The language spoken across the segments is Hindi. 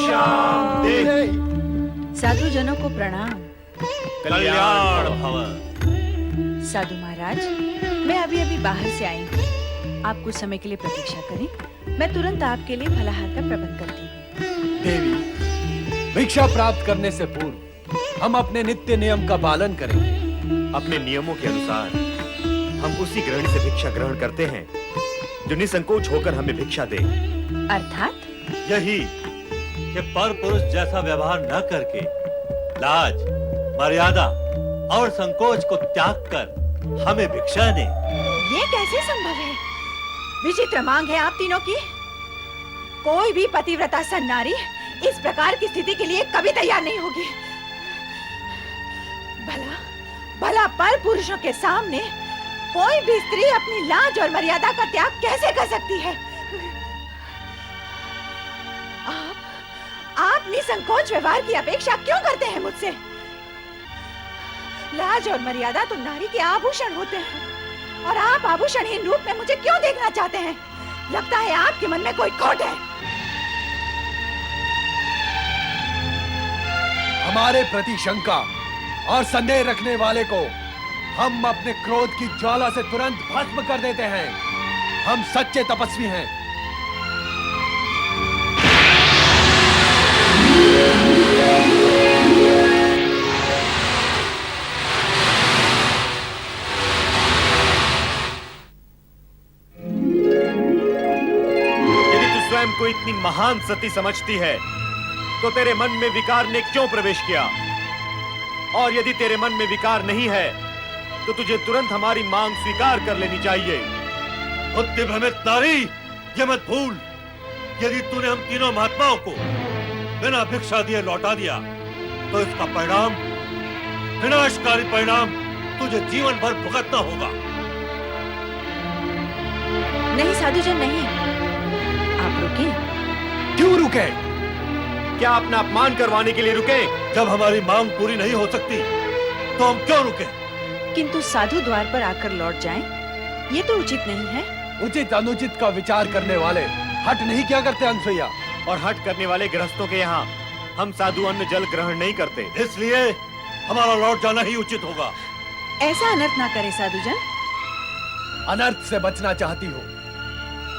भिक्षाम देहि। साधु जनों को प्रणाम। कल्याण भव। साधु महाराज, मैं अभी अभी बाहर से आई हूँ। आप कुछ समय के लिए प्रतीक्षा करें, मैं तुरंत आपके लिए फलाहार का प्रबंध करती हूँ। देवी, भिक्षा प्राप्त करने से पूर्व हम अपने नित्य नियम का पालन करेंगे। अपने नियमों के अनुसार हम उसी गृहिणी से भिक्षा ग्रहण करते हैं जो निसंकोच होकर हमें भिक्षा दे। अर्थात यही कि पर पुरुष जैसा व्यवहार न करके लाज, मर्यादा और संकोच को त्याग कर हमें भिक्षा दे। ये कैसे संभव है? विचित्र मांग है आप तीनों की। कोई भी पतिव्रता सन्नारी इस प्रकार की स्थिति के लिए कभी तैयार नहीं होगी। भला भला पर पुरुषों के सामने कोई भी स्त्री अपनी लाज और मर्यादा का त्याग कैसे कर सकती है? आप निसंकोच व्यवहार की अपेक्षा क्यों करते हैं मुझसे? लाज और मर्यादा तो नारी के आभूषण होते हैं, और आप आभूषणहीन रूप में मुझे क्यों देखना चाहते हैं? लगता है आपके मन में कोई खोट है। हमारे प्रति शंका और संदेह रखने वाले को हम अपने क्रोध की ज्वाला से तुरंत भस्म कर देते हैं। हम सच्चे तपस्वी हैं। यदि तू स्वयं को इतनी महान सती समझती है तो तेरे मन में विकार ने क्यों प्रवेश किया? और यदि तेरे मन में विकार नहीं है तो तुझे तुरंत हमारी मांग स्वीकार कर लेनी चाहिए। बुद्धि भ्रमित नारी, ये मत भूल, यदि तूने हम तीनों महात्माओं को बिना भिक्षा दिए लौटा दिया तो इसका परिणाम, विनाशकारी परिणाम तुझे जीवन भर भुगतना होगा। नहीं साधुजन, नहीं। आप रुके। क्यों रुके? क्या अपना अपमान करवाने के लिए रुके? जब हमारी मांग पूरी नहीं हो सकती तो हम क्यों रुके? किंतु साधु द्वार पर आकर लौट जाएं, ये तो उचित नहीं है। उचित अनुचित का विचार करने वाले हट नहीं क्या करते अनसुईया? और हट करने वाले गृहस्थों के यहाँ हम साधु अन्न जल ग्रहण नहीं करते। इसलिए हमारा लौट जाना ही उचित होगा। ऐसा अनर्थ ना करे साधुजन। अनर्थ से बचना चाहती हो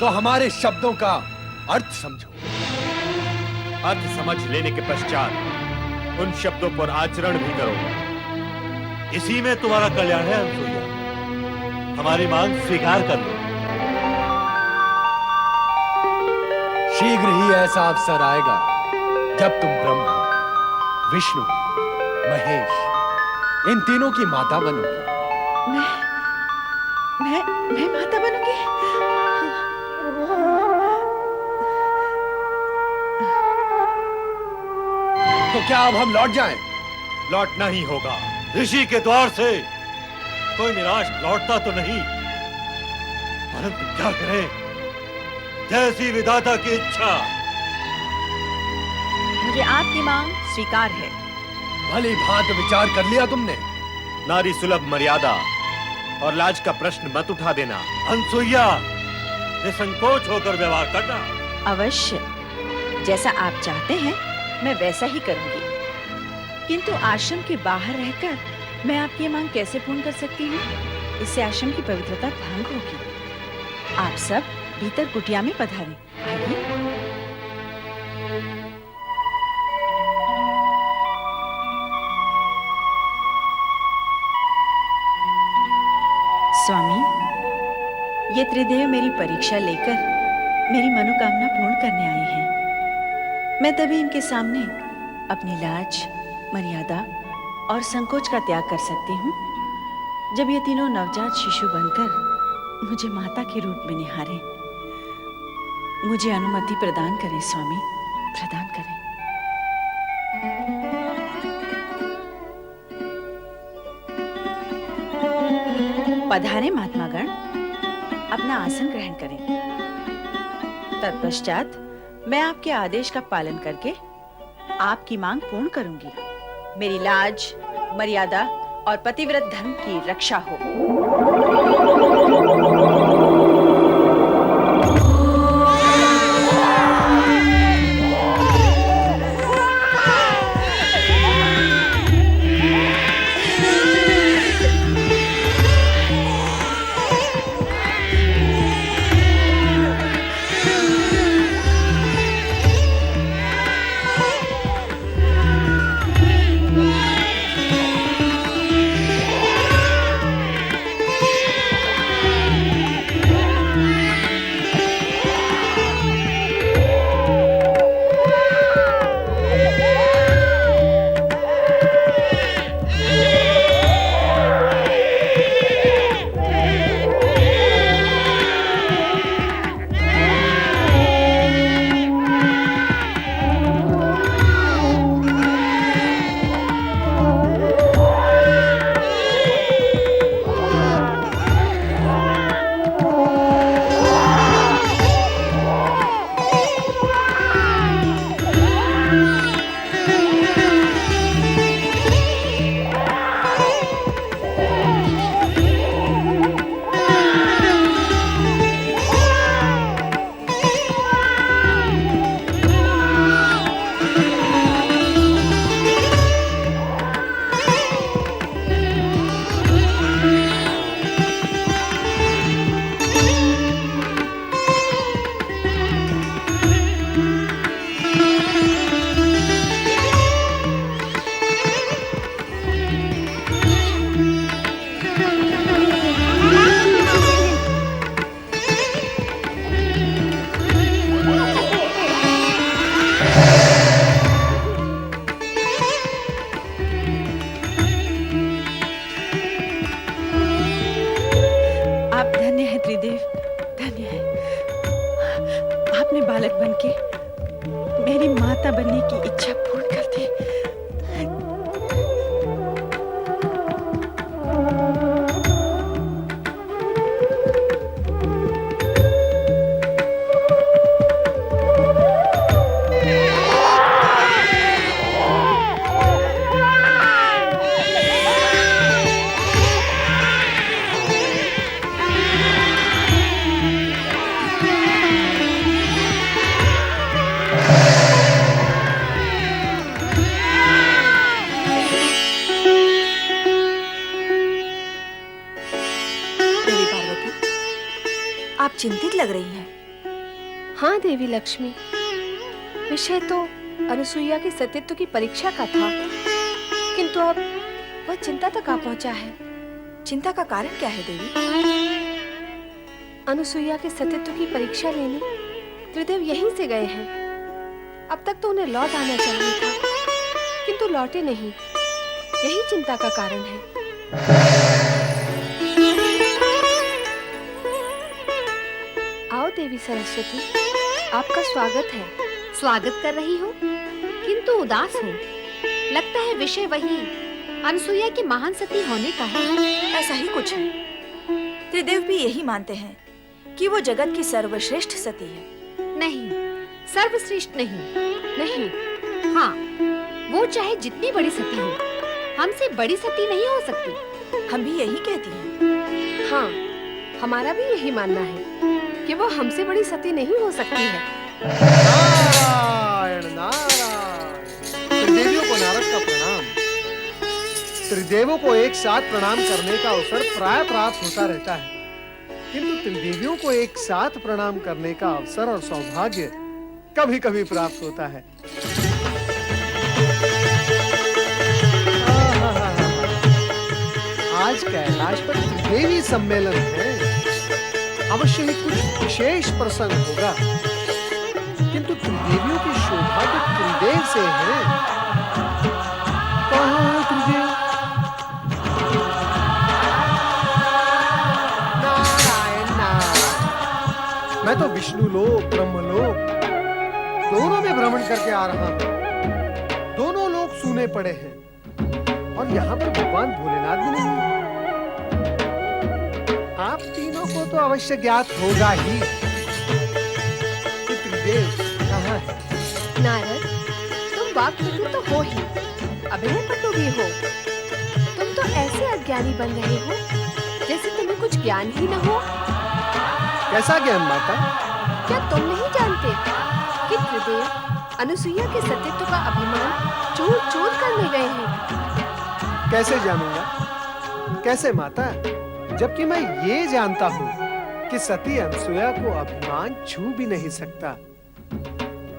तो हमारे शब्दों का अर्थ समझो। अर्थ समझ लेने के पश्चात उन शब्दों पर आचरण भी करो। इसी में तुम्हारा कल्याण है अनसुईया। हमारी मांग स्वीकार कर लो। शीघ्र ही ऐसा अवसर आएगा जब तुम ब्रह्मा, विष्णु, महेश इन तीनों की माता बनोगी। मैं माता बनूंगी? तो क्या अब हम लौट जाएं? लौटना ही होगा। ऋषि के द्वार से कोई निराश लौटता तो नहीं, परंतु क्या करें, जैसी विधाता की इच्छा। मुझे आपकी मांग स्वीकार है। भली भांति विचार कर लिया तुमने? नारी सुलभ मर्यादा और लाज का प्रश्न मत उठा देना। अनसुईया, निसंकोच होकर व्यवहार करना। अवश्य, जैसा आप चाहते हैं मैं वैसा ही करूंगी। किंतु आश्रम के बाहर रहकर मैं आपकी मांग कैसे पूर्ण कर सकती हूँ? इससे आश्रम की पवित्रता भंग होगी। आप सब भीतर कुटिया में पधारें। आइए। स्वामी, ये त्रिदेव मेरी परीक्षा लेकर मेरी मनोकामना पूर्ण करने आए हैं। मैं तभी इनके सामने अपनी लाज, मर्यादा और संकोच का त्याग कर सकती हूँ जब ये तीनों नवजात शिशु बनकर मुझे माता के रूप में निहारें। मुझे अनुमति प्रदान करें स्वामी, प्रदान करें। पधारे महात्मागण, अपना आसन ग्रहण करें। तत्पश्चात मैं आपके आदेश का पालन करके आपकी मांग पूर्ण करूंगी। मेरी लाज, मर्यादा और पतिव्रत धर्म की रक्षा हो। माता बनने की इच्छा पूर्ण कर दी। देवी पार्वती, आप चिंतित लग रही हैं। हाँ देवी लक्ष्मी, विषय तो अनुसुईया के सतीत्व की परीक्षा का था, किंतु अब वह चिंता तक आ पहुंचा है। चिंता का कारण क्या है देवी? अनुसुईया के सतीत्व की परीक्षा लेने त्रिदेव यहीं से गए हैं। अब तक तो उन्हें लौट आना चाहिए था, किंतु लौटे नहीं। यही चिंता का कारण है। आओ देवी सरस्वती, आपका स्वागत है। स्वागत कर रही हो, किंतु उदास हो। लगता है विषय वही अनुसुईया की महान सती होने का है। ऐसा ही कुछ है। त्रिदेव भी यही मानते हैं कि वो जगत की सर्वश्रेष्ठ सती है। नहीं, सर्वश्रेष्ठ नहीं। हाँ, वो चाहे जितनी बड़ी सती हो, हमसे बड़ी सती नहीं हो सकती। हम भी यही कहती हैं। हाँ, हमारा भी यही मानना है कि वो हमसे बड़ी सती नहीं हो सकती है। नारायण नारायण। त्रिदेवियों को नारद का प्रणाम। त्रिदेवों को एक साथ प्रणाम करने का अवसर प्राय प्राप्त होता रहता है, किंतु त्रिदेवियों को एक साथ प्रणाम करने का अवसर और सौभाग्य कभी-कभी प्राप्त होता है। आज कैलाश पर त्रिदेवी सम्मेलन है। अवश्य ही कुछ विशेष प्रसंग होगा, किंतु त्रिदेवियों की शोभा तो त्रिदेव से है। कहाँ है त्रिदेव? नारायण नारायण। मैं तो विष्णु लोक, ब्रह्म लोक दोनों में भ्रमण करके आ रहा हूँ। दोनों लोग सूने पड़े हैं और यहाँ पर भगवान भोलेनाथ भी नहीं है। आप तीनों को तो अवश्य ज्ञात होगा ही कि त्रिदेव कहाँ है। नारद, तुम वाक्पटु तो हो ही, अभिनय पटु भी हो। तुम तो ऐसे अज्ञानी बन रहे हो जैसे तुम्हें कुछ ज्ञान ही न हो। कैसा ज्ञान माता? क्या तुम नहीं जानते कि त्रिदेव अनुसुईया के सतीत्व का अभिमान चूर-चूर करने गए हैं? कैसे जानूंगा? कैसे माता? जबकि मैं ये जानता हूँ कि सती अनुसुईया को अभिमान छू भी नहीं सकता,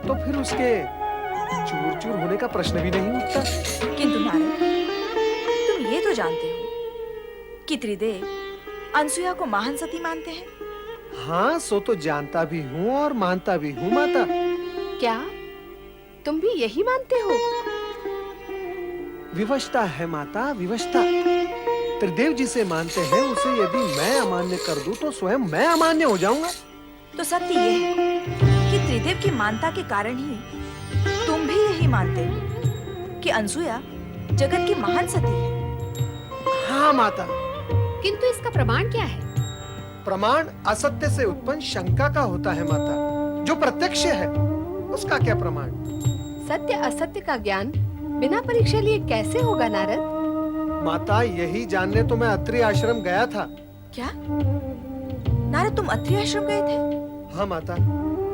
तो फिर उसके चूर-चूर होने का प्रश्न भी नहीं उठता। किंतु नारद, तुम ये तो जानते हो कि त्रिदेव अनुसुईया को महान सती मानते हैं। हाँ, सो तो जानता भी हूँ और मानता भी हूँ माता। क्या तुम भी यही मानते हो? विवशता है माता, विवशता। त्रिदेव जिसे मानते हैं उसे यदि मैं अमान्य कर दूं तो स्वयं मैं अमान्य हो जाऊंगा। तो सत्य ये है कि त्रिदेव की मानता के कारण ही तुम भी यही मानते हो कि अनुसुईया जगत की महान सती है। हाँ माता। किंतु इसका प्रमाण क्या है? प्रमाण असत्य से उत्पन्न शंका का होता है माता। जो प्रत्यक्ष है उसका क्या प्रमाण? सत्य असत्य का ज्ञान बिना परीक्षा लिए कैसे होगा नारद? माता, यही जानने तो मैं अत्रि आश्रम गया था। क्या नारद, तुम अत्रि आश्रम गए थे? हाँ माता,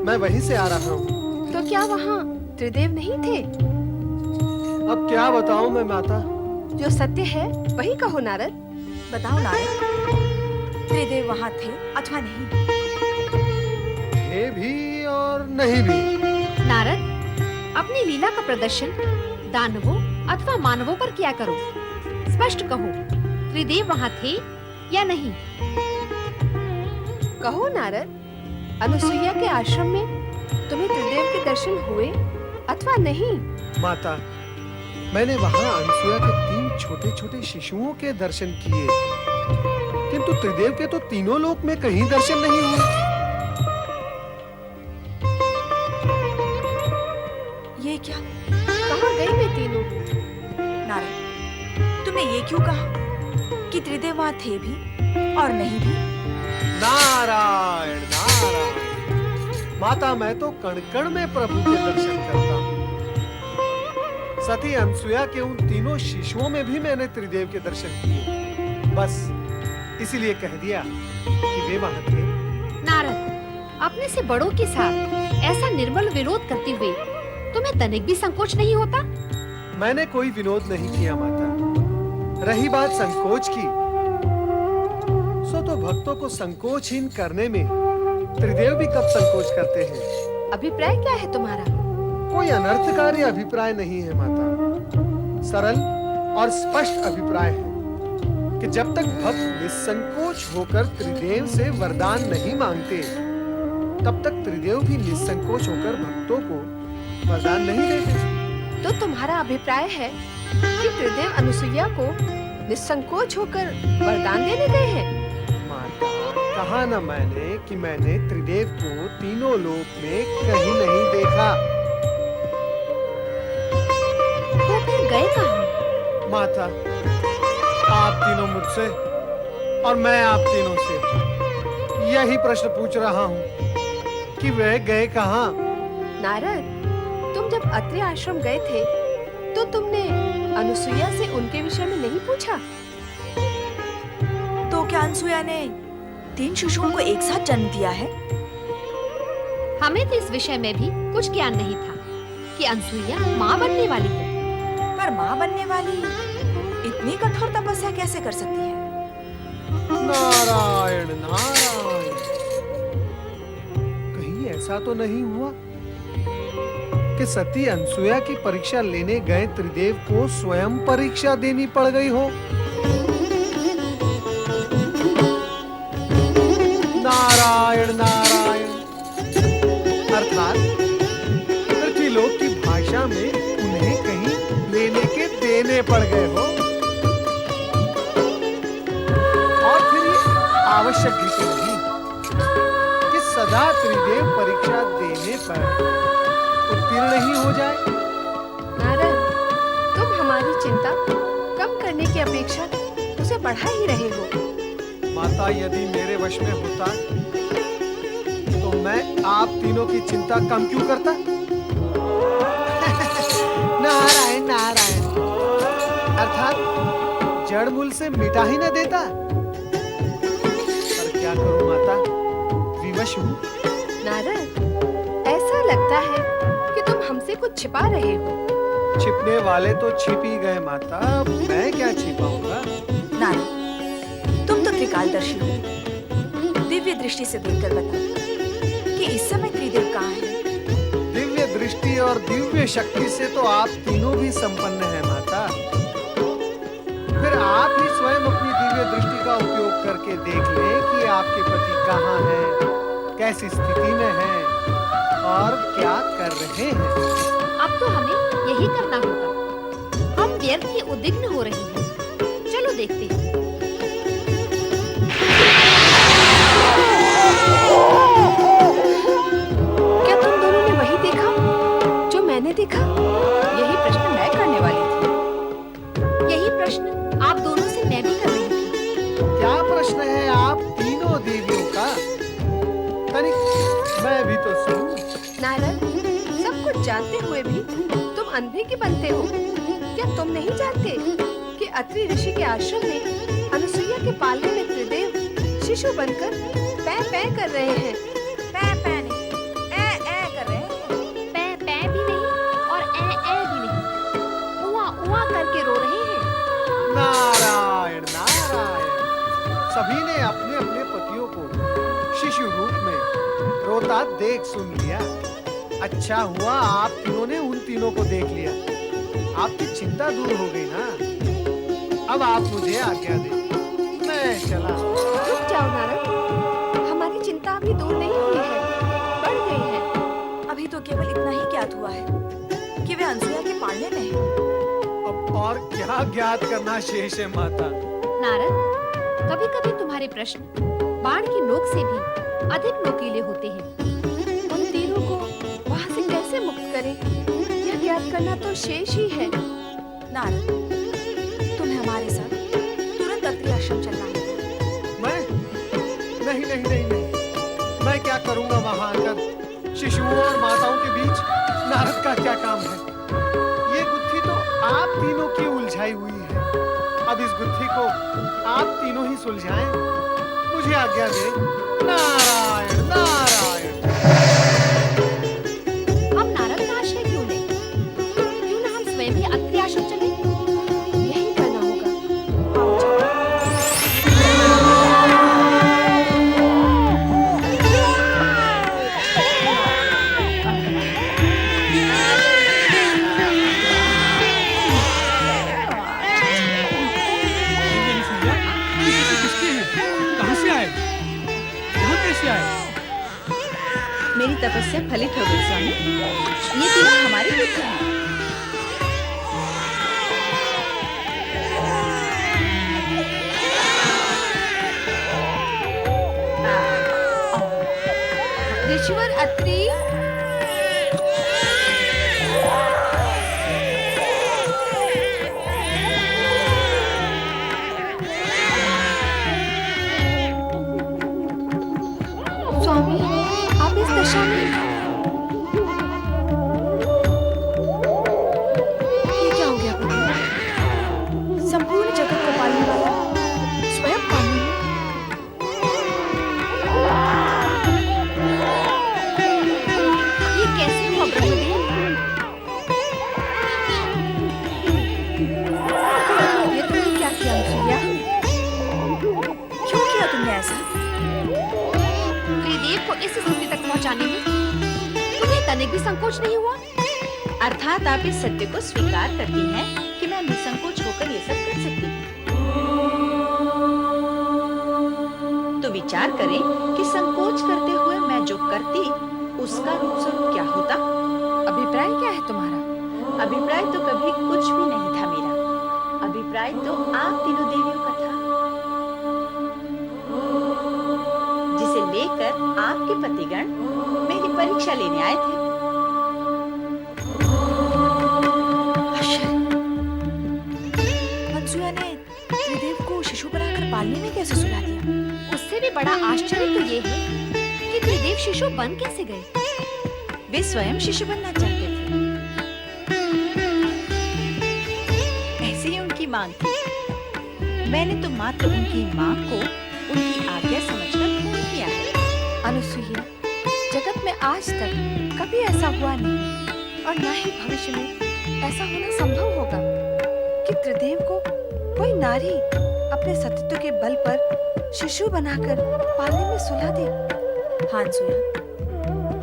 मैं वहीं से आ रहा हूँ। तो क्या वहाँ त्रिदेव नहीं थे? अब क्या बताऊँ मैं माता? जो सत्य है वही कहो नारद। बताओ नारद, त्रिदेव वहाँ थे अथवा नहीं? थे भी और नहीं भी। नारद, अपनी लीला का प्रदर्शन दानवों अथवा मानवों पर किया करो। स्पष्ट कहो, त्रिदेव वहाँ थे या नहीं? कहो नारद, अनुसुईया के आश्रम में तुम्हें त्रिदेव के दर्शन हुए अथवा नहीं? माता, मैंने वहाँ अनुसुईया के 3 छोटे-छोटे शिशुओं के दर्शन किए, किंतु त्रिदेव के तो तीनों लोक में कहीं दर्शन नहीं हुए। ये ये क्या? कहाँ गए वे तीनों? नारद, तुमने ये क्यों कहा कि त्रिदेव वहां थे भी और नहीं भी? नारायण नारायण, माता मैं तो कण कण में प्रभु के दर्शन करता हूँ। सती अनसुया के उन तीनों शिशुओं में भी मैंने त्रिदेव के दर्शन किए, बस इसीलिए कह दिया कि वे वहां थे। नारद, अपने से बड़ों के साथ ऐसा निर्मल विरोध करते हुए तुम्हें तनिक भी संकोच नहीं होता? मैंने कोई विनोद नहीं किया माता। रही बात संकोच की, सो तो भक्तों को संकोचहीन करने में त्रिदेव भी कब संकोच करते हैं। अभिप्राय क्या है तुम्हारा? कोई अनर्थकारी अभिप्राय नहीं है माता, सरल और स्पष्ट अभिप्राय है कि जब तक भक्त निसंकोच होकर त्रिदेव से वरदान नहीं मांगते, तब तक त्रिदेव भी निसंकोच होकर भक्तों को वरदान नहीं देते। तो तुम्हारा अभिप्राय है कि त्रिदेव अनुसुईया को निसंकोच होकर वरदान देने गए हैं? माता, कहा न मैंने कि मैंने त्रिदेव को तीनों लोक में कहीं नहीं देखा। तो फिर गए कहाँ? माता, आप तीनों मुझसे और मैं आप तीनों से यही प्रश्न पूछ रहा हूँ कि वे गए कहाँ। नारद, तुम जब अत्रि आश्रम गए थे तो तुमने अनुसुईया से उनके विषय में नहीं पूछा? तो क्या अनसुया ने 3 शिशुओं को एक साथ जन्म दिया है? हमें तो इस विषय में भी कुछ ज्ञान नहीं था कि अनसुईया माँ बनने वाली है। पर माँ बनने वाली इतनी कठोर तपस्या कैसे कर सकती है? नारायण नारायण, कहीं ऐसा तो नहीं हुआ कि सती अनसुया की परीक्षा लेने गए त्रिदेव को स्वयं परीक्षा देनी पड़ गई हो? नारायण नारायण, अर्थात पृथ्वीलोक की भाषा में उन्हें कहीं लेने के देने पड़ गए हो। और फिर ये आवश्यक भी तो नहीं कि सदा त्रिदेव परीक्षा देने पर उत्तीर्ण ही हो जाए। नारद, तुम हमारी चिंता कम करने की अपेक्षा उसे बढ़ा ही रहे हो। माता, यदि मेरे वश में होता तो मैं आप तीनों की चिंता कम क्यों करता? नारायण नारायण, अर्थात जड़ मूल से मिटा ही न देता। पर क्या करूं माता, विवश हूं। नारद, ऐसा लगता है कि तुम हमसे कुछ छिपा रहे हो। छिपने वाले तो छिप ही गए माता, मैं क्या छिपाऊंगा। नारद, तुम तो त्रिकालदर्शी हो। दिव्य दृष्टि से देखकर बताओ कि इस समय त्रिदेव कहाँ है? दिव्य दृष्टि और दिव्य शक्ति से तो आप तीनों भी संपन्न हैं माता। फिर आप ही स्वयं अपनी दिव्य दृष्टि का उपयोग करके देख लें कि आपके पति कहाँ हैं, कैसी स्थिति में हैं और क्या कर रहे हैं। अब तो हमें यही करना होगा। हम व्यर्थ ही उद्विग्न हो रहे हैं। चलो देखते हैं। क्या तुम दोनों ने वही देखा जो मैंने देखा? यही प्रश्न मैं करने वाली थी। यही प्रश्न आप दोनों से मैं भी कर रही थी। क्या प्रश्न है आप तीनों देवियों का? तनिक मैं भी तो सुनूं। नारद, सब कुछ जानते हुए भी तुम अंधे की बनते हो। क्या तुम नहीं जानते कि अत्रि ऋषि के आश्रम में अनुसुईया के पालने में त्रिदेव शिशु बनकर पै पै कर रहे हैं? पै पै नहीं, ए कर रहे हैं। पै पै भी नहीं और ए भी नहीं, उआ उआ करके रो रहे हैं। नारायण नारायण, सभी ने अपने अपने पतियों को शिशु रूप में रोता देख सुन लिया। अच्छा हुआ आप तीनों ने उन तीनों को देख लिया, आपकी चिंता दूर हो गई ना। अब आप मुझे आज्ञा दें, मैं चला। रुक जाओ नारद, हमारी चिंता अभी दूर नहीं हुई है, बढ़ गई है। अभी तो केवल इतना ही ज्ञात हुआ है कि वे अनसुया के पालने में हैं। अब और क्या ज्ञात करना शेष है माता। नारद, कभी-कभी तुम्हारे प्रश्न बाण की नोक से भी अधिक नोकीले होते हैं। उन तीनों को वहां से कैसे मुक्त करें, यह क्या याद करना तो शेष ही है। नारद, तुम्हें हमारे साथ तुरंत अत्रि आश्रम चलना होगा। मैं नहीं नहीं नहीं नहीं, मैं क्या करूंगा वहां आकर? शिशुओं और माताओं के बीच नारद का क्या काम है? ये गुत्थी तो आप तीनों की उलझाई हुई है। अब इस गुत्थी को आप तीनों ही सुलझाएं। मुझे आज्ञा दे। नारायण नारायण। हम नारद का आश्रय क्यों लें? क्यों ना हम स्वयं ही अत्रि आश्रम चलें? यही करना होगा। आओ चलो। कहाँ से आए? यहाँ कैसे आए? मेरी तपस्या फलित हो गई स्वामी। ये तीनों हमारे पुत्र हैं। ऋषिवर अत्रि, स्वामी आप इस दशा में? ये क्या हो गया प्रभु? संपूर्ण जगत को पालने वाला स्वयं पानी में। ये कैसे हुआ ब्रह्मदेव? ये तुमने क्या किया अनुसुईया? क्यों किया तुमने ऐसा? त्रिदेव को इस स्थिति तक पहुंचाने में तुम्हें तनिक भी संकोच नहीं हुआ? अर्थात आप इस सत्य को स्वीकार करती हैं कि मैं निसंकोच होकर ये सब कर सकती हूँ। तो विचार करें कि संकोच करते हुए मैं जो करती उसका रूप स्वरूप क्या होता। अभिप्राय क्या है तुम्हारा? अभिप्राय तो कभी कुछ भी नहीं था मेरा। अभिप्राय तो आप तीनों देवियों का था, जिसे लेकर आपके पतिगण मेरी परीक्षा लेने आए थे। अनुसुईया ने त्रिदेव को शिशु बनाकर पालने में कैसे सुला दिया? उससे भी बड़ा आश्चर्य तो ये है कि त्रिदेव शिशु बन कैसे गए? वे स्वयं शिशु बनना चाहते थे। ऐसी ही उनकी मांग थी। मैंने तो मात्र उनकी मांग को उनकी आज्ञा समझकर पूर्ण किया है। अनुसुईया, जगत में आज तक कभी ऐसा हुआ नहीं और ना ही भविष्य में ऐसा होना संभव होगा कि त्रिदेव को कोई नारी अपने सतीत्व के बल पर शिशु बनाकर पालने में सुला दे। हाँ अनुसुईया,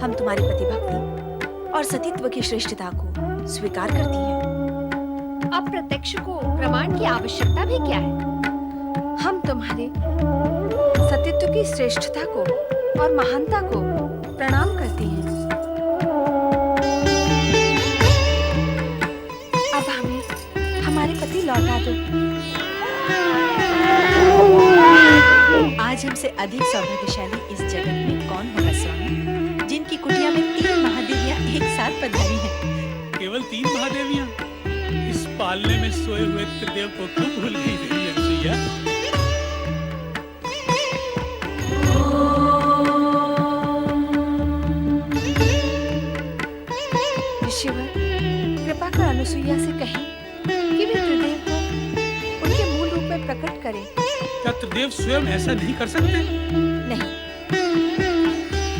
हम तुम्हारी पतिभक्ति और सतीत्व की श्रेष्ठता को स्वीकार करती हैं। अब प्रत्यक्ष को प्रमाण की आवश्यकता भी क्या है? हम तुम्हारे सतीत्व की श्रेष्ठता को और महानता को प्रणाम करती हैं। अब हमें हमारे पति लौटा दो। आज हमसे अधिक सौभाग्यशाली इस जगत में कौन होगा स्वामी, जिनकी कुटिया में 3 महादेवियां एक साथ पधारी हैं। केवल 3 महादेवियां? इस पालने में सोए हुए त्रिदेव को क्यों भूल गई देवी अनुसुईया? ऋषिवर, कृपा कर अनुसुईया से कहें कि वे त्रिदेव को उनके मूल रूप में प्रकट करें। क्या त्रिदेव स्वयं ऐसा नहीं कर सकते? नहीं,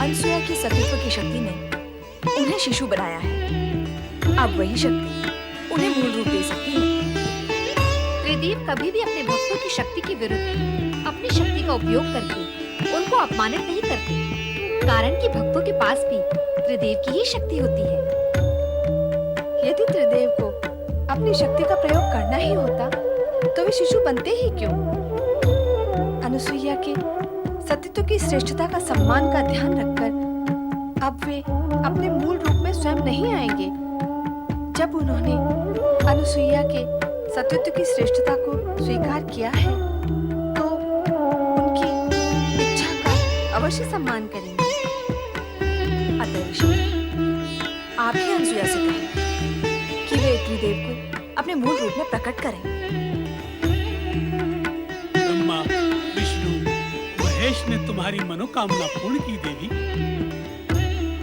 अनुसुईया की सतीत्व की शक्ति ने उन्हें शिशु बनाया है। अब वही शक्ति उन्हें मूल रूप दे सकती है। त्रिदेव कभी भी अपने भक्तों की शक्ति के विरुद्ध अपनी शक्ति का उपयोग करके उनको अपमानित नहीं करते, कारण कि भक्तों के पास भी त्रिदेव की ही शक्ति होती है। यदि त्रिदेव को अपनी शक्ति का प्रयोग करना ही होता तो वे शिशु बनते ही क्यों? अनुसुईया के सतीत्व की श्रेष्ठता का सम्मान का ध्यान रखकर अब वे अपने मूल रूप में स्वयं नहीं आएंगे। जब उन्होंने अनुसुईया के सतीत्व की श्रेष्ठता को स्वीकार किया है तो उनकी इच्छा का अवश्य सम्मान करेंगे। अतः ऋषि, आप ही अनुसुईया से कहें त्रिदेव को अपने मूल रूप में प्रकट करें। ब्रह्मा, विष्णु, महेश ने तुम्हारी मनोकामना पूर्ण की देवी।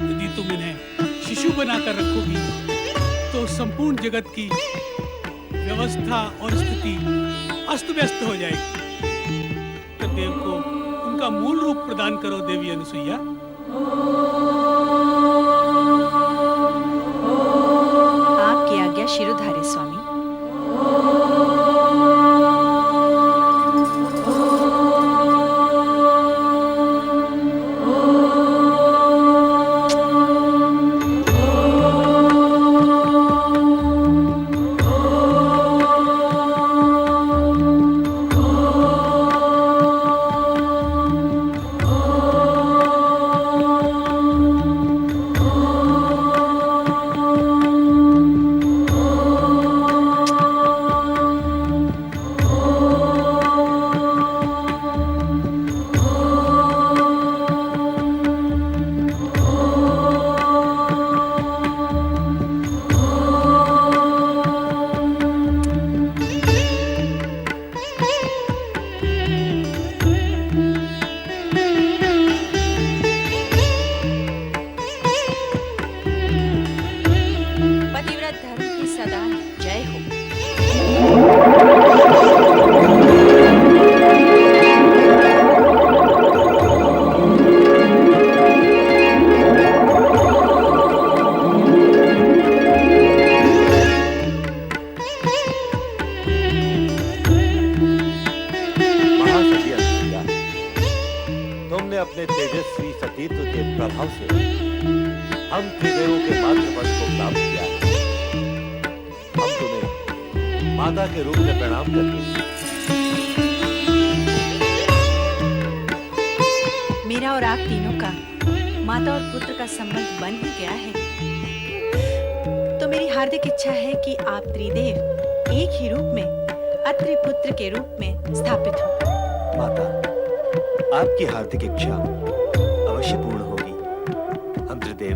यदि तुम इन्हें शिशु बनाकर रखोगी तो संपूर्ण जगत की व्यवस्था और स्थिति अस्त व्यस्त हो जाएगी। त्रिदेव को उनका मूल रूप प्रदान करो देवी अनुसुईया। आपकी आज्ञा शिरोधार्य स्वामी। अपने तेजस्वी सतीत्व के प्रभाव से हम त्रिदेवों के मातृपद को प्राप्त किया है। हम तुम्हें माता के रूप में प्रणाम करते हैं। मेरा और आप तीनों का माता और पुत्र का संबंध बन ही गया है, तो मेरी हार्दिक इच्छा है कि आप त्रिदेव एक ही रूप में अत्रि पुत्र के रूप में स्थापित हो। माता, आपकी हार्दिक इच्छा अवश्य पूर्ण होगी। हम त्रिदेव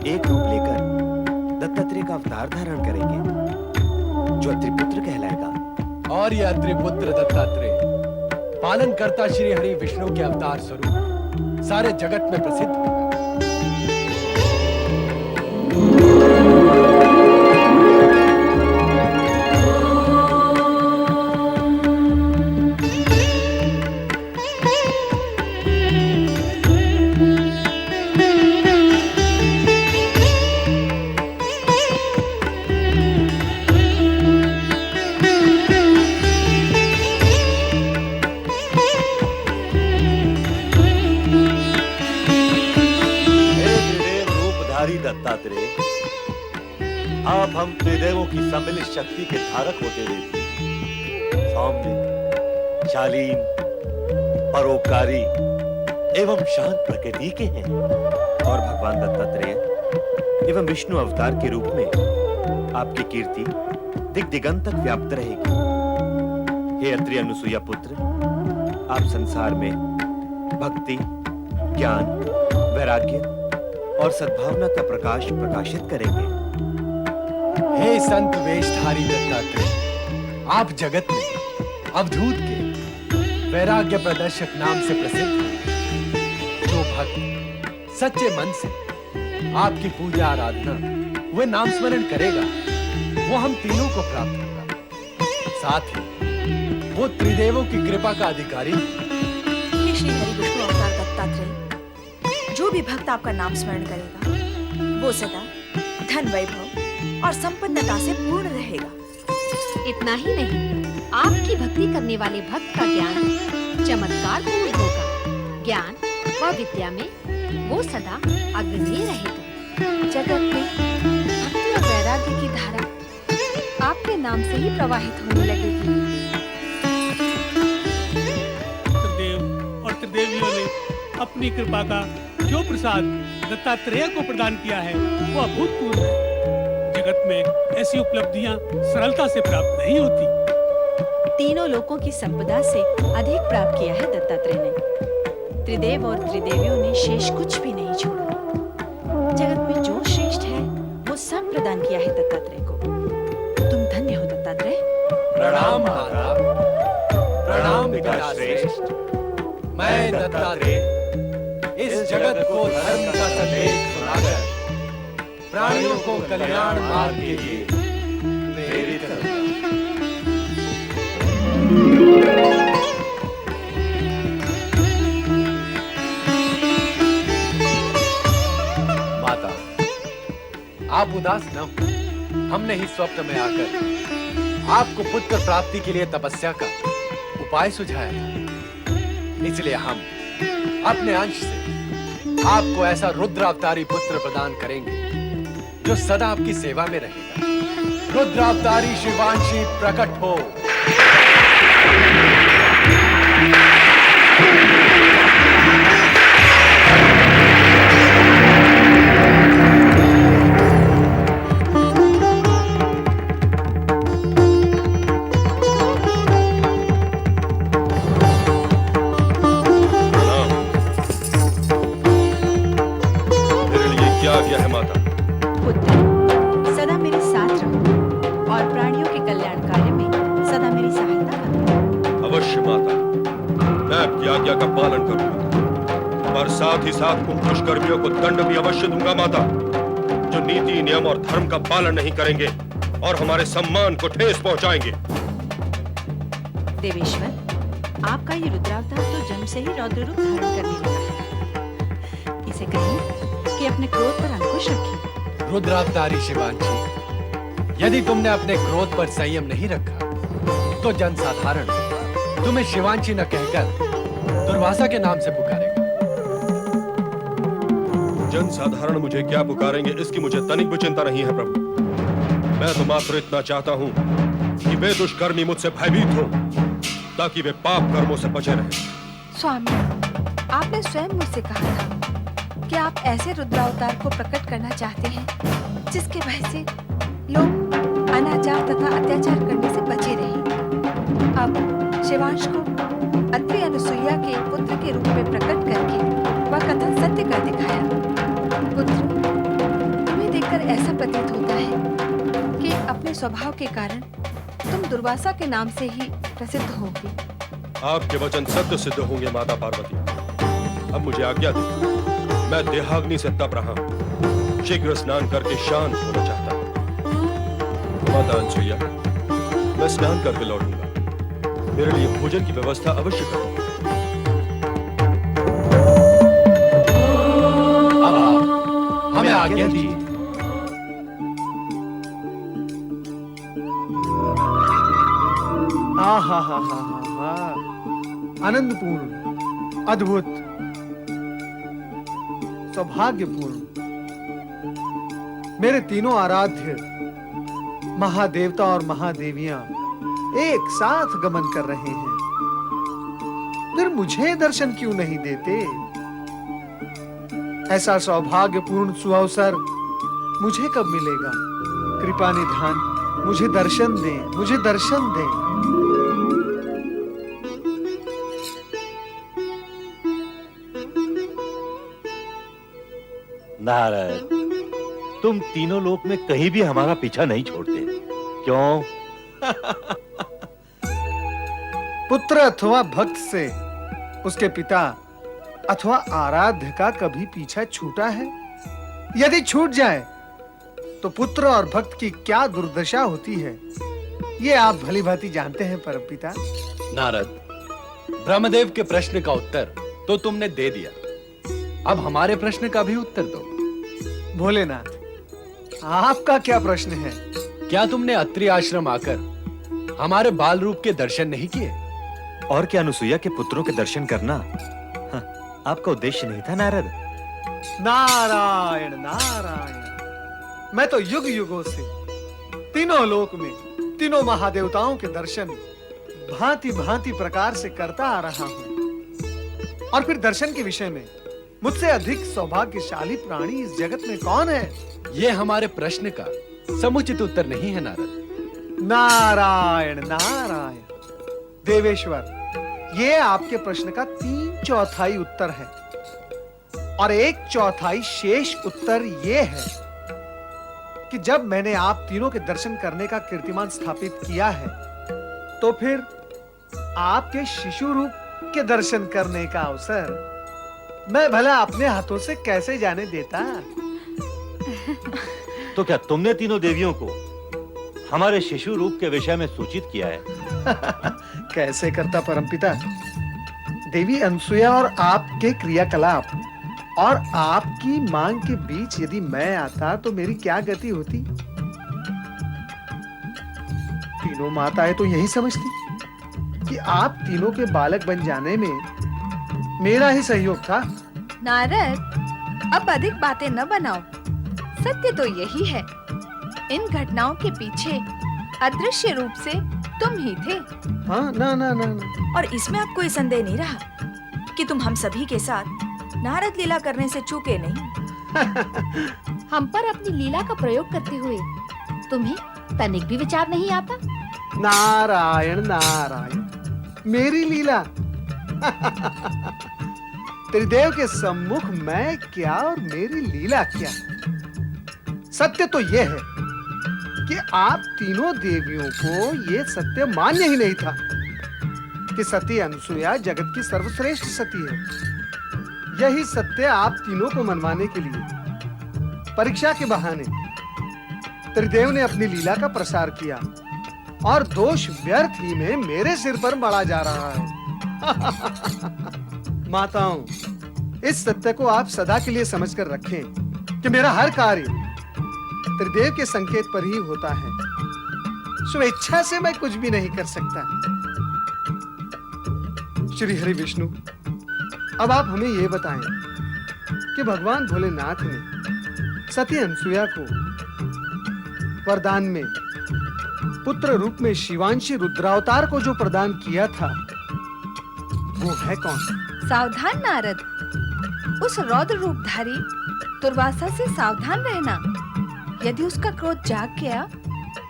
एक रूप लेकर दत्तात्रेय का अवतार धारण करेंगे, जो अत्रिपुत्र कहलाएगा। और यह अत्रिपुत्र दत्तात्रेय पालनकर्ता श्री हरि विष्णु के अवतार स्वरूप सारे जगत में प्रसिद्ध होगा। दत्तात्रेय, आप हम त्रिदेवों की सम्मिलित शक्ति के धारक होते हुए सौम्य, शालीन, परोपकारी एवं शांत प्रकृति के हैं। और भगवान दत्तात्रेय एवं विष्णु अवतार के रूप में आपकी कीर्ति दिग दिगंत तक व्याप्त रहेगी। हे अत्रि अनुसुईया पुत्र, आप संसार में भक्ति, ज्ञान, वैराग्य और सद्भावना का प्रकाश प्रकाशित करेंगे। हे संत वेशधारी दत्तात्रेय, आप जगत में अवधूत के वैराग्य प्रदर्शक नाम से प्रसिद्ध हैं। जो भक्त सच्चे मन से आपकी पूजा आराधना व नाम स्मरण करेगा, वो हम तीनों को प्राप्त होगा। साथ ही वो त्रिदेवों की कृपा का अधिकारी। हे श्री हरि विष्णु अवतार दत्तात्रेय, जो भी भक्त आपका नाम स्मरण करेगा वो सदा धन, वैभव और संपन्नता से पूर्ण रहेगा। इतना ही नहीं, आपकी भक्ति करने वाले भक्त का ज्ञान चमत्कार पूर्ण होगा। ज्ञान व विद्या में वो सदा अग्रणी रहेगा। जगत में भक्ति और वैराग्य की धारा आपके नाम से ही प्रवाहित होने लगेगी। त्रिदेव और त्रिदेवियों ने अपनी कृपा का जो प्रसाद दत्तात्रेय को प्रदान किया है वो अभूतपूर्व है। जगत में ऐसी उपलब्धियां सरलता से प्राप्त नहीं होती। तीनों लोकों की संपदा से अधिक प्राप्त किया है दत्तात्रेय ने। त्रिदेव और त्रिदेवियों ने शेष कुछ भी नहीं छोड़ा। जगत में जो श्रेष्ठ है वो सब प्रदान किया है दत्तात्रेय को। दत्तात्रेय। प्रणाम माता, प्रणाम पिता श्रेष्ठ। मैं दत्तात्रेय इस जगत को धर्म का संदेश सुनाकर प्राणियों को कल्याण मार्ग के लिए प्रेरित करूंगा। माता, आप उदास न हो। हमने ही स्वप्न में आकर आपको पुत्र प्राप्ति के लिए तपस्या का उपाय सुझाया था। इसलिए हम अपने अंश से आपको ऐसा रुद्र अवतारी पुत्र प्रदान करेंगे जो सदा आपकी सेवा में रहेगा। रुद्र अवतारी शिवांशी प्रकट हो। पुत्र, सदा मेरे साथ रहो और प्राणियों के कल्याण कार्य में सदा मेरी सहायता करो। अवश्य माता, मैं आपकी आज्ञा का पालन करूंगा, पर साथ ही साथ उन दुष्कर्मियों को दंड भी अवश्य दूंगा माता, जो नीति नियम और धर्म का पालन नहीं करेंगे और हमारे सम्मान को ठेस पहुंचाएंगे। देवेश्वर, आपका ये रुद्रावतार तो जन्म से ही रौद्र रूप धारण करने लगा है। इसे कहिए कि अपने क्रोध पर अंकुश रखिए। रुद्रावतारी शिवांशी, यदि तुमने अपने क्रोध पर संयम नहीं रखा तो जनसाधारण तुम्हें शिवांशी न कहकर दुर्वासा के नाम से पुकारेगा। जनसाधारण मुझे क्या पुकारेंगे इसकी मुझे तनिक भी चिंता नहीं है प्रभु। मैं तो मात्र इतना चाहता हूँ कि वे दुष्कर्मी मुझसे भयभीत हो, ताकि वे पाप कर्मों से बचे रहें। स्वामी, आपने स्वयं मुझसे कहा था कि आप ऐसे रुद्रावतार को प्रकट करना चाहते हैं जिसके भय से लोग अनाचार तथा अत्याचार करने से बचे रहें। अब शिवांश को अत्रि अनुसुईया के पुत्र के रूप में प्रकट करके वह कथन सत्य कर दिखाया। पुत्र, तुम्हें देखकर ऐसा प्रतीत होता है कि अपने स्वभाव के कारण तुम दुर्वासा के नाम से ही प्रसिद्ध होगे। आपके वचन सत्य सिद्ध होंगे माता पार्वती। अब मुझे आज्ञा दे, मैं देहाग्नि से तप रहा हूं, शीघ्र स्नान करके शांत होना चाहता हूं। माता अनुसुईया, मैं स्नान करके लौटूंगा। मेरे लिए भोजन की व्यवस्था अवश्य करो। अब आप हमें आज्ञा दीजिए। हा हा हा हा, आनंदपूर्ण, अद्भुत, सौभाग्यपूर्ण। मेरे तीनों आराध्य महादेवता और महादेवियां एक साथ गमन कर रहे हैं, फिर मुझे दर्शन क्यों नहीं देते? ऐसा सौभाग्यपूर्ण सुअवसर मुझे कब मिलेगा? कृपा निधान, मुझे दर्शन दें, मुझे दर्शन दें। नारद, तुम तीनों लोक में कहीं भी हमारा पीछा नहीं छोड़ते, क्यों? पुत्र अथवा भक्त से उसके पिता अथवा आराध्य का कभी पीछा छूटा है? यदि छूट जाए तो पुत्र और भक्त की क्या दुर्दशा होती है, ये आप भली भांति जानते हैं परमपिता। नारद, ब्रह्मदेव के प्रश्न का उत्तर तो तुमने दे दिया, अब हमारे प्रश्न का भी उत्तर दो। भोलेनाथ, आपका क्या प्रश्न है? क्या तुमने अत्रि आश्रम आकर हमारे बाल रूप के दर्शन नहीं किए? और क्या अनुसुईया के पुत्रों के दर्शन करना आपका उद्देश्य नहीं था नारद? नारायण नारायण, मैं तो युग युगों से तीनों लोक में तीनों महादेवताओं के दर्शन भांति भांति प्रकार से करता आ रहा हूं। और फिर दर्शन के विषय में मुझसे अधिक सौभाग्यशाली प्राणी इस जगत में कौन है? ये हमारे प्रश्न का समुचित उत्तर नहीं है नारद। नारायण नारायण, देवेश्वर, ये आपके प्रश्न का 3/4 उत्तर है और 1/4 शेष उत्तर ये है कि जब मैंने आप तीनों के दर्शन करने का कीर्तिमान स्थापित किया है, तो फिर आपके शिशु रूप के दर्शन करने का अवसर मैं भला अपने हाथों से कैसे जाने देता? तो क्या तुमने तीनों देवियों को हमारे शिशु रूप के विषय में सूचित किया है? कैसे करता परमपिता? देवी अनसुया और आपके क्रियाकलाप और आपकी मांग के बीच यदि मैं आता तो मेरी क्या गति होती? तीनों माताएं तो यही समझती कि आप तीनों के बालक बन जाने में मेरा ही सहयोग था। नारद, अब अधिक बातें न बनाओ। सत्य तो यही है, इन घटनाओं के पीछे अदृश्य रूप से तुम ही थे। हाँ, ना ना ना ना। और इसमें अब कोई संदेह नहीं रहा कि तुम हम सभी के साथ नारद लीला करने से चूके नहीं। हम पर अपनी लीला का प्रयोग करते हुए तुम्हें तनिक भी विचार नहीं आता? नारायण नारायण, मेरी लीला। त्रिदेव के सम्मुख मैं क्या और मेरी लीला क्या? सत्य तो यह है कि आप तीनों देवियों को यह सत्य मान्य ही नहीं था कि सती अनसुया जगत की सर्वश्रेष्ठ सती है। यही सत्य आप तीनों को मनवाने के लिए परीक्षा के बहाने त्रिदेव ने अपनी लीला का प्रसार किया और दोष व्यर्थ ही में मेरे सिर पर मढ़ा जा रहा है। माताओं, इस सत्य को आप सदा के लिए समझकर रखें कि मेरा हर कार्य त्रिदेव के संकेत पर ही होता है। स्वेच्छा से मैं कुछ भी नहीं कर सकता। श्री हरि विष्णु, अब आप हमें यह बताएं कि भगवान भोलेनाथ ने सती अनसुया को वरदान में पुत्र रूप में शिवांशी रुद्रावतार को जो प्रदान किया था, वो है कौन? सावधान नारद, उस रौद्र रूपधारी दुर्वासा से सावधान रहना। यदि उसका क्रोध जाग गया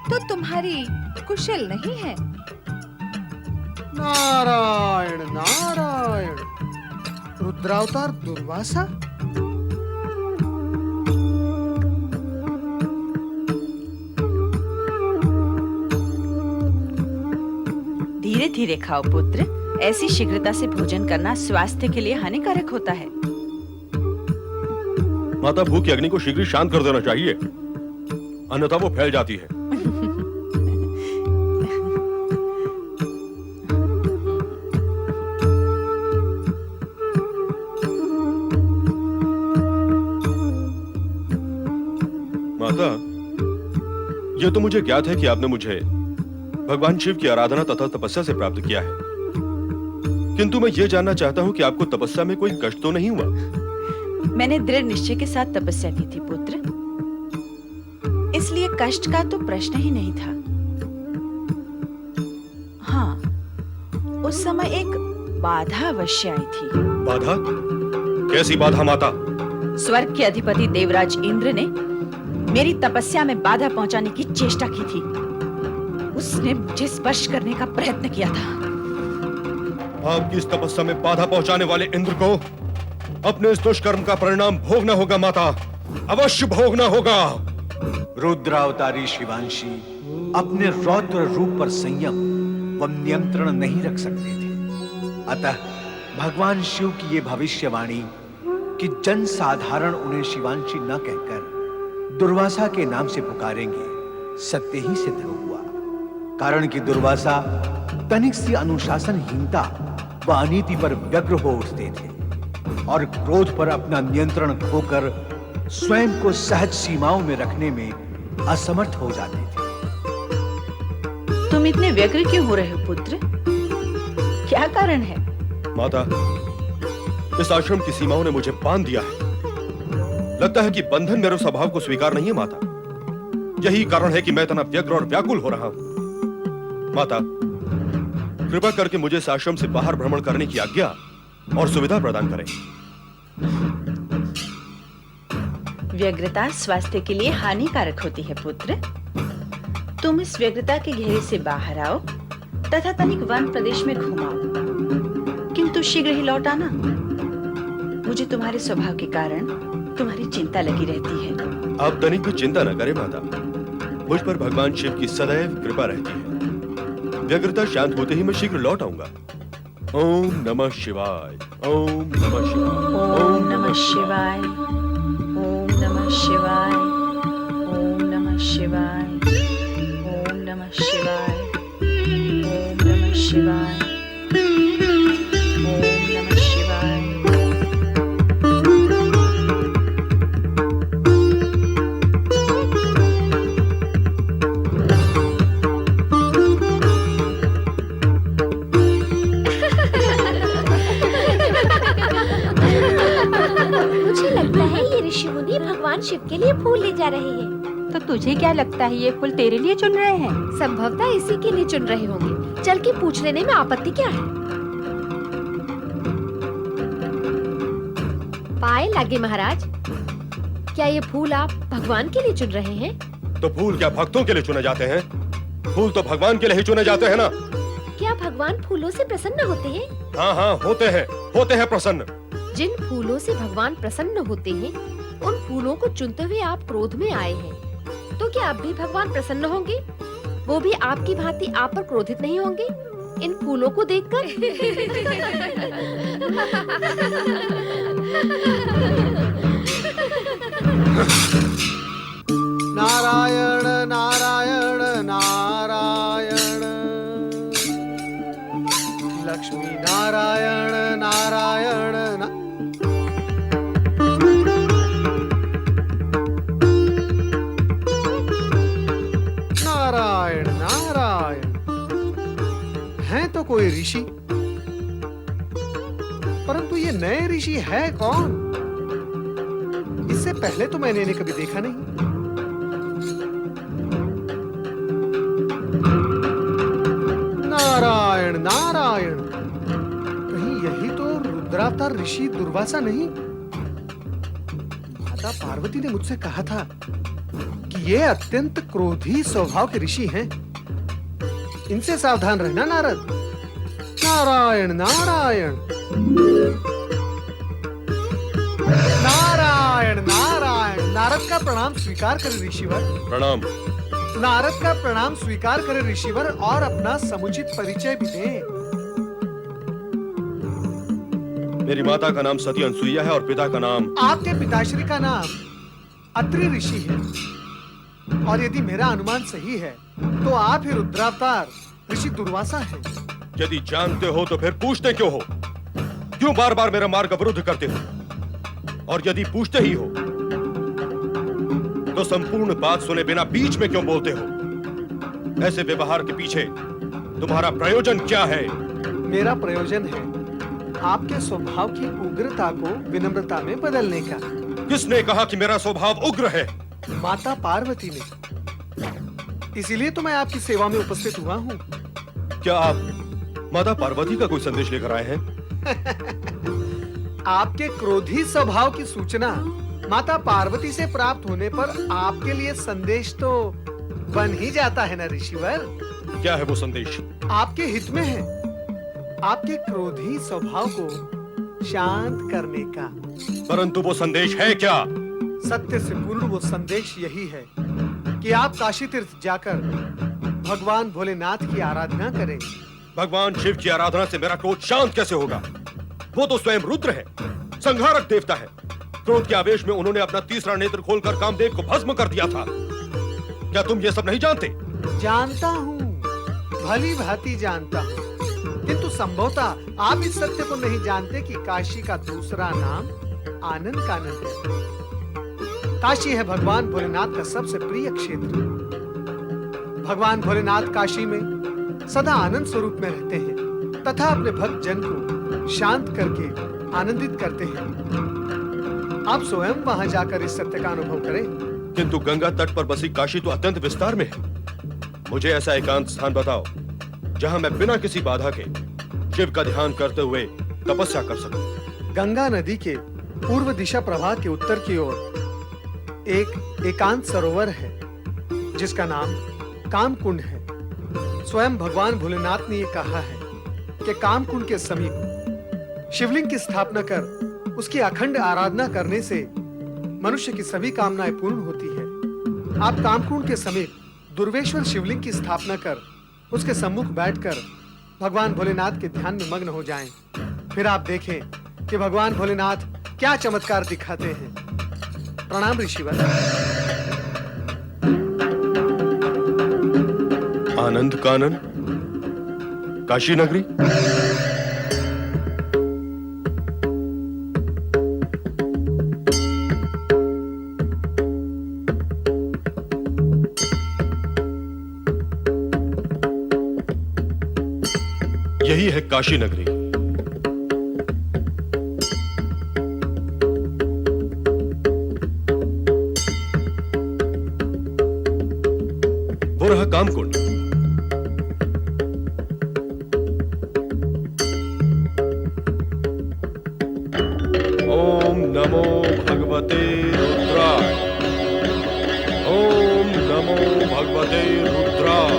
तो तुम्हारी कुशल नहीं है। नारायण नारायण, रुद्रावतार दुर्वासा? धीरे धीरे खाओ पुत्र, ऐसी शीघ्रता से भोजन करना स्वास्थ्य के लिए हानिकारक होता है। माता, भूख की अग्नि को शीघ्र शांत कर देना चाहिए, अन्यथा वो फैल जाती है। माता, यह तो मुझे ज्ञात है कि आपने मुझे भगवान शिव की आराधना तथा तपस्या से प्राप्त किया है, किंतु मैं ये जानना चाहता हूँ कि आपको तपस्या में कोई कष्ट तो नहीं हुआ? मैंने दृढ़ निश्चय के साथ तपस्या की थी पुत्र, इसलिए कष्ट का तो प्रश्न ही नहीं था। हाँ, उस समय एक बाधा अवश्य आई थी। बाधा? कैसी बाधा माता? स्वर्ग के अधिपति देवराज इंद्र ने मेरी तपस्या में बाधा पहुंचाने की चेष्टा की थी। उसने मुझे स्पर्श करने का प्रयत्न किया था। आपकी इस तपस्या में बाधा पहुंचाने वाले इंद्र को अपने इस दुष्कर्म का परिणाम भोगना होगा माता, अवश्य भोगना होगा। रुद्रावतारी शिवांशी अपने रौद्र रूप पर संयम व नियंत्रण नहीं रख सकते थे। अतः भगवान शिव की ये भविष्यवाणी कि जन साधारण उन्हें शिवांशी न कहकर दुर्वासा के नाम से पुकारेंगे, सत्य ही सिद्ध हुआ। कारण कि दुर्वासा तनिक सी अनुशासनहीनता व अनीति पर व्यग्र हो उठते थे और क्रोध पर अपना नियंत्रण खोकर स्वयं को सहज सीमाओं में रखने में असमर्थ हो जाते थे। तुम इतने व्यग्र क्यों हो रहे हो पुत्र? क्या कारण है? माता, इस आश्रम की सीमाओं ने मुझे बांध दिया है। लगता है कि बंधन मेरे स्वभाव को स्वीकार नहीं है माता। यही कारण है कि मैं इतना व्यग्र और व्याकुल हो रहा हूं। माता, कृपा करके मुझे इस आश्रम से बाहर भ्रमण करने की आज्ञा और सुविधा प्रदान करें। व्यग्रता स्वास्थ्य के लिए हानिकारक होती है पुत्र। तुम इस व्यग्रता के घेरे से बाहर आओ तथा तनिक वन प्रदेश में घुमाओ, किंतु शीघ्र ही लौट आना। मुझे तुम्हारे स्वभाव के कारण तुम्हारी चिंता लगी रहती है। आप तनिक भी चिंता न करें माता, मुझ पर भगवान शिव की सदैव कृपा रहती है। व्यग्रता शांत होते ही मैं शीघ्र लौट आऊंगा। ओम नमः शिवाय, ओम नमः शिवाय, ओम नमः शिवाय, ओम नमः शिवाय, ओम नमः शिवाय, ओम नमः शिवाय, ओम नमः शिवाय, ओम नमः शिवाय। मुझे लगता है ये ऋषि मुनि भगवान शिव के लिए फूल ले जा रहे हैं। तो तुझे क्या लगता है ये फूल तेरे लिए चुन रहे हैं? संभवतः इसी के लिए चुन रहे होंगे। चल के पूछ लेने में आपत्ति क्या है? पाए लागे महाराज, क्या ये फूल आप भगवान के लिए चुन रहे हैं? तो फूल क्या भक्तों के लिए चुने जाते हैं? फूल तो भगवान के लिए ही चुने जाते हैं ना। क्या भगवान फूलों से प्रसन्न होते हैं? हाँ हाँ, होते हैं प्रसन्न। जिन फूलों से भगवान प्रसन्न होते हैं, उन फूलों को चुनते हुए आप क्रोध में आए हैं। तो क्या अब भी भगवान प्रसन्न होंगे? वो भी आपकी भांति आप पर क्रोधित नहीं होंगे इन फूलों को देखकर? नारायण नारायण नारायण, लक्ष्मी नारायण नारायण नारायण नारायण। हैं तो कोई ऋषि, परंतु ये नए ऋषि है कौन? इससे पहले तो मैंने इन्हें कभी देखा नहीं। नारायण नारायण, कहीं यही तो रुद्रावतार ऋषि दुर्वासा नहीं? माता पार्वती ने मुझसे कहा था कि ये अत्यंत क्रोधी स्वभाव के ऋषि हैं, इनसे सावधान रहना नारद। नारायण नारायण नारायण नारायण। नारद का प्रणाम स्वीकार करें ऋषिवर। प्रणाम। नारद का प्रणाम स्वीकार करें ऋषिवर और अपना समुचित परिचय भी दें। मेरी माता का नाम सती अनसुईया है और पिता का नाम... आपके पिताश्री का नाम अत्रि ऋषि है, और यदि मेरा अनुमान सही है तो आप ही रुद्रावतार ऋषि दुर्वासा हैं। यदि जानते हो तो फिर पूछते क्यों हो? क्यों बार बार मेरा मार्ग अवरुद्ध करते हो? और यदि पूछते ही हो तो संपूर्ण बात सुने बिना बीच में क्यों बोलते हो? ऐसे व्यवहार के पीछे तुम्हारा प्रयोजन क्या है? मेरा प्रयोजन है आपके स्वभाव की उग्रता को विनम्रता में बदलने का। किसने कहा कि मेरा स्वभाव उग्र है? माता पार्वती ने। इसीलिए तो मैं आपकी सेवा में उपस्थित हुआ हूँ। क्या आप माता पार्वती का कोई संदेश लेकर आए हैं? आपके क्रोधी स्वभाव की सूचना माता पार्वती से प्राप्त होने पर आपके लिए संदेश तो बन ही जाता है ना ऋषिवर। क्या है वो संदेश? आपके हित में है आपके क्रोधी स्वभाव को शांत करने का। परंतु वो संदेश है क्या? सत्य से पूर्ण वो संदेश यही है कि आप काशी तीर्थ जाकर भगवान भोलेनाथ की आराधना करें। भगवान शिव की आराधना से मेरा क्रोध शांत कैसे होगा? वो तो स्वयं रुद्र है, संहारक देवता है। क्रोध के आवेश में उन्होंने अपना तीसरा नेत्र खोलकर कामदेव को भस्म कर दिया था। क्या तुम ये सब नहीं जानते? जानता हूँ, भली भांति जानता हूँ, किंतु संभवतः आप इस सत्य को नहीं जानते कि काशी का दूसरा नाम आनंद कानन है। काशी है भगवान भोलेनाथ का सबसे प्रिय क्षेत्र। भगवान भोलेनाथ काशी में सदा आनंद स्वरूप में रहते हैं तथा अपने भक्त जन को शांत करके आनंदित करते हैं। आप स्वयं वहां जाकर इस सत्य का अनुभव करें। किंतु गंगा तट पर बसी काशी तो अत्यंत विस्तार में है। मुझे ऐसा एकांत स्थान बताओ जहां मैं बिना किसी बाधा के शिव का ध्यान करते हुए तपस्या कर सकूं। गंगा नदी के पूर्व दिशा प्रवाह के उत्तर की ओर एक एकांत सरोवर है जिसका नाम कामकुंड है। स्वयं भगवान भोलेनाथ ने ये कहा है कि कामकुंड के समीप शिवलिंग की स्थापना कर उसकी अखंड आराधना करने से मनुष्य की सभी कामनाएं पूर्ण होती है। आप कामकुंड के समीप दुर्वेश्वर शिवलिंग की स्थापना कर उसके सम्मुख बैठकर भगवान भोलेनाथ के ध्यान में मग्न हो जाएं। फिर आप देखें कि भगवान भोलेनाथ क्या चमत्कार दिखाते हैं। प्रणाम ऋषिवर। आनंद कानन, काशी नगरी। यही है काशी नगरी। वो रहा कामकुंड। ओम नमो भगवते रुद्राय। ओम नमो भगवते रुद्राय।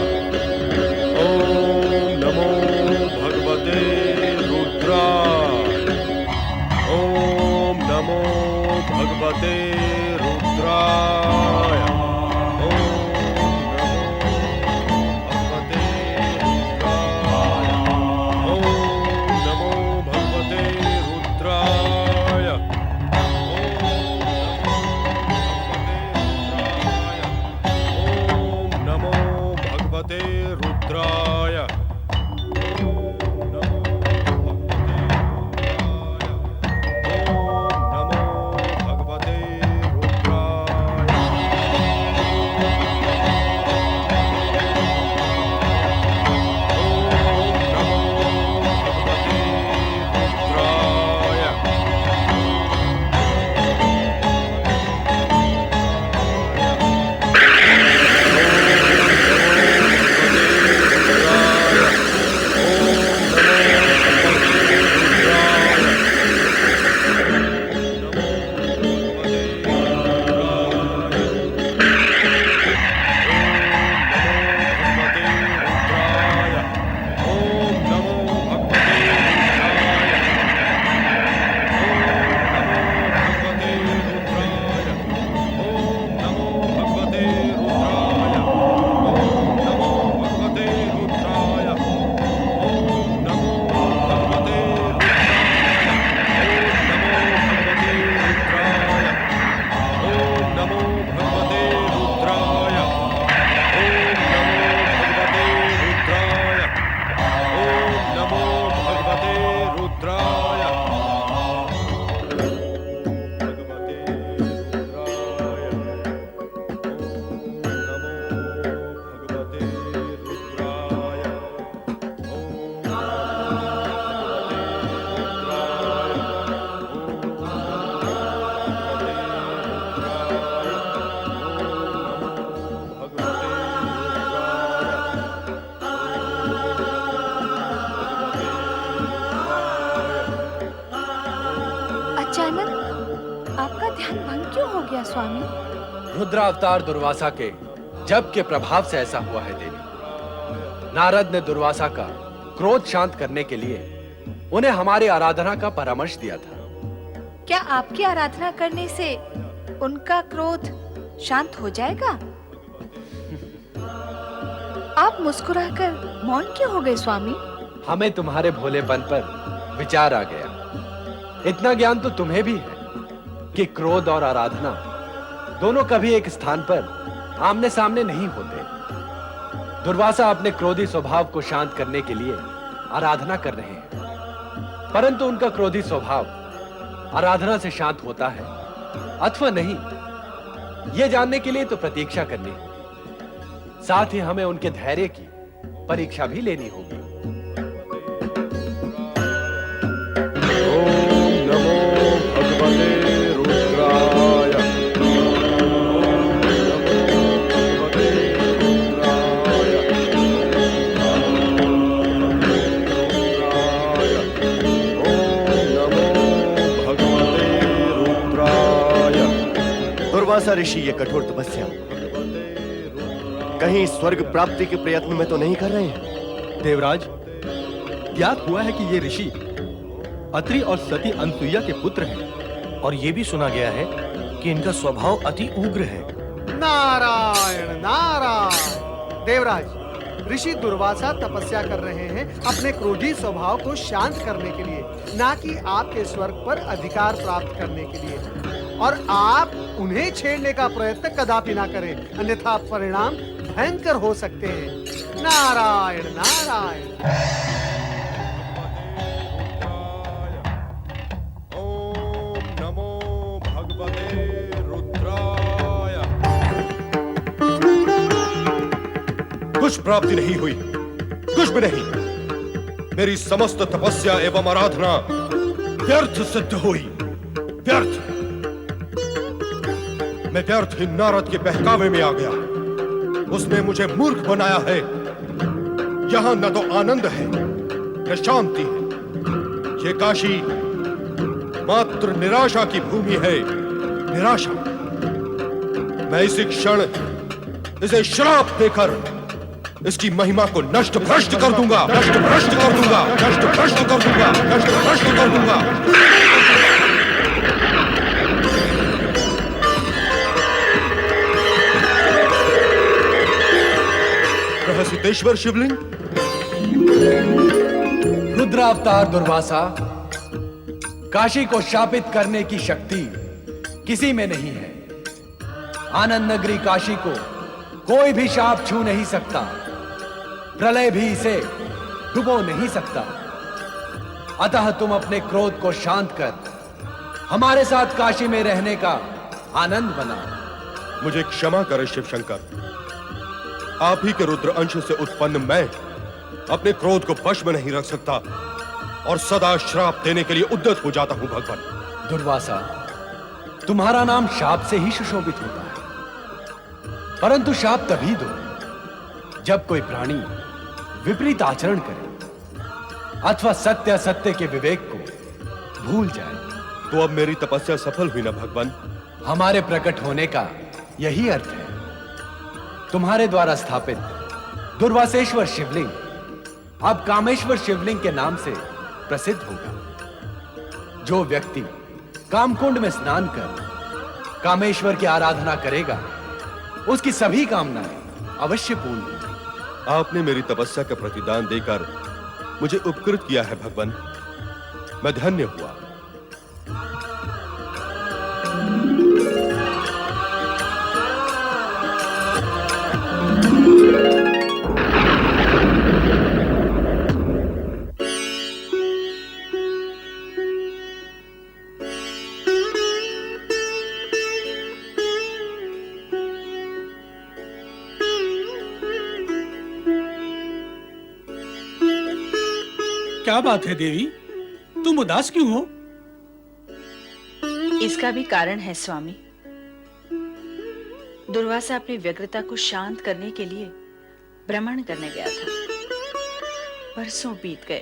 ओम नमो भगवते रुद्राय। ओम नमो भगवते रुद्राय। स्वामी? रुद्रावतार दुर्वासा के जप के प्रभाव से ऐसा हुआ है देवी। नारद ने दुर्वासा का क्रोध शांत करने के लिए उन्हें हमारे आराधना का परामर्श दिया था। क्या आपकी आराधना करने से उनका क्रोध शांत हो जाएगा? आप मुस्कुराकर मौन क्यों हो गए स्वामी? हमें तुम्हारे भोलेपन पर विचार आ गया। इतना ज्ञान तो तुम्हें भी है कि क्रोध और आराधना दोनों कभी एक स्थान पर आमने सामने नहीं होते। दुर्वासा अपने क्रोधी स्वभाव को शांत करने के लिए आराधना कर रहे हैं, परंतु उनका क्रोधी स्वभाव आराधना से शांत होता है अथवा नहीं, यह जानने के लिए तो प्रतीक्षा करनी होगी। साथ ही हमें उनके धैर्य की परीक्षा भी लेनी होगी। ओम नमो भगवते रुद्राय। दुर्वासा ऋषि ये कठोर तपस्या कहीं स्वर्ग प्राप्ति के प्रयत्न में तो नहीं कर रहे हैं? देवराज, ज्ञात हुआ है कि ये ऋषि अत्रि और सती अनसुईया के पुत्र हैं, और ये भी सुना गया है कि इनका स्वभाव अति उग्र है। नारायण नारायण। देवराज, ऋषि दुर्वासा तपस्या कर रहे हैं अपने क्रोधी स्वभाव को शांत करने के लिए, ना कि आपके स्वर्ग पर अधिकार प्राप्त करने के लिए। और आप उन्हें छेड़ने का प्रयत्न कदापि ना करें, अन्यथा परिणाम भयंकर हो सकते हैं। नारायण नारायण। ओम नमो भगवते रुद्राय। कुछ प्राप्ति नहीं हुई, कुछ भी नहीं। मेरी समस्त तपस्या एवं आराधना व्यर्थ सिद्ध हुई, व्यर्थ। मैं व्यर्थ ही नारद के बहकावे में आ गया। उसने मुझे मूर्ख बनाया है। यहां न तो आनंद है न शांति है। ये काशी मात्र निराशा की भूमि है, निराशा। मैं इसी क्षण इसे श्राप देकर इसकी महिमा को नष्ट भ्रष्ट कर दूंगा, नष्ट भ्रष्ट कर दूंगा, नष्ट भ्रष्ट कर दूंगा, नष्ट भ्रष्ट कर दूंगा। रहस्येश्वर शिवलिंग, रुद्रावतार दुर्वासा, काशी को शापित करने की शक्ति किसी में नहीं है। आनंद नगरी काशी को कोई भी शाप छू नहीं सकता, प्रलय भी इसे डुबो नहीं सकता। अतः तुम अपने क्रोध को शांत कर हमारे साथ काशी में रहने का आनंद बनाओ। मुझे क्षमा करें शिव शंकर। आप ही के रुद्र अंश से उत्पन्न मैं अपने क्रोध को वश में नहीं रख सकता और सदा श्राप देने के लिए उद्यत हो जाता हूं भगवान। दुर्वासा, तुम्हारा नाम शाप से ही सुशोभित होता है, परंतु शाप तभी दो जब कोई प्राणी विपरीत आचरण करे अथवा सत्य असत्य के विवेक को भूल जाए। तो अब मेरी तपस्या सफल हुई ना भगवान? हमारे प्रकट होने का यही अर्थ है। तुम्हारे द्वारा स्थापित दुर्वासेश्वर शिवलिंग अब कामेश्वर शिवलिंग के नाम से प्रसिद्ध होगा। जो व्यक्ति कामकुंड में स्नान कर कामेश्वर की आराधना करेगा, उसकी सभी कामनाएं अवश्य पूर्ण होंगी। आपने मेरी तपस्या का प्रतिदान देकर मुझे उपकृत किया है भगवान, मैं धन्य हुआ। क्या बात है देवी, तुम उदास क्यों हो? इसका भी कारण है स्वामी। दुर्वासा अपनी व्यग्रता को शांत करने के लिए भ्रमण करने गया था। बरसों बीत गए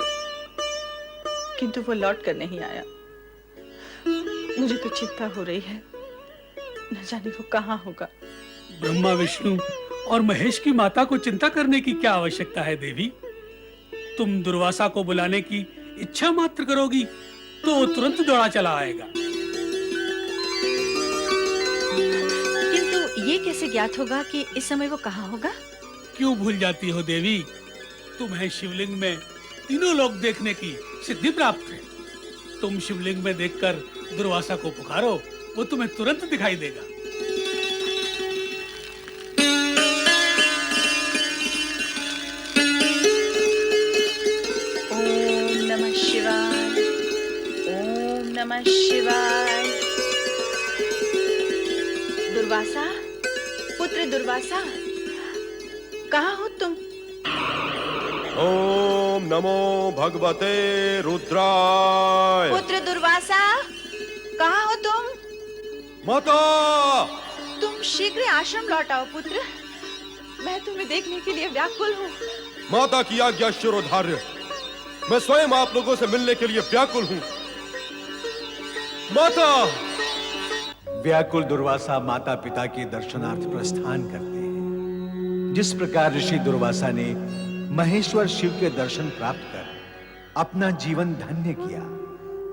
किंतु वो लौट कर नहीं आया। मुझे तो चिंता हो रही है, न जाने वो कहाँ होगा। ब्रह्मा, विष्णु और महेश की माता को चिंता करने की क्या आवश्यकता है देवी? तुम दुर्वासा को बुलाने की इच्छा मात्र करोगी तो वो तुरंत दौड़ा चला आएगा। किंतु ये कैसे ज्ञात होगा कि इस समय वो कहाँ होगा? क्यों भूल जाती हो देवी, तुम्हें शिवलिंग में तीनों लोक देखने की सिद्धि प्राप्त है। तुम शिवलिंग में देखकर दुर्वासा को पुकारो, वो तुम्हें तुरंत दिखाई देगा। नमः शिवाय। दुर्वासा, पुत्र दुर्वासा, कहाँ हो तुम? ओम नमो भगवते रुद्राय। पुत्र दुर्वासा, कहाँ हो तुम? माता, तुम शीघ्र आश्रम लौट आओ पुत्र, मैं तुम्हें देखने के लिए व्याकुल हूँ। माता की आज्ञा शिरोधार्य, मैं स्वयं आप लोगों से मिलने के लिए व्याकुल हूँ। माता। व्याकुल दुर्वासा माता पिता के दर्शनार्थ प्रस्थान करते हैं। जिस प्रकार ऋषि दुर्वासा ने महेश्वर शिव के दर्शन प्राप्त कर अपना जीवन धन्य किया,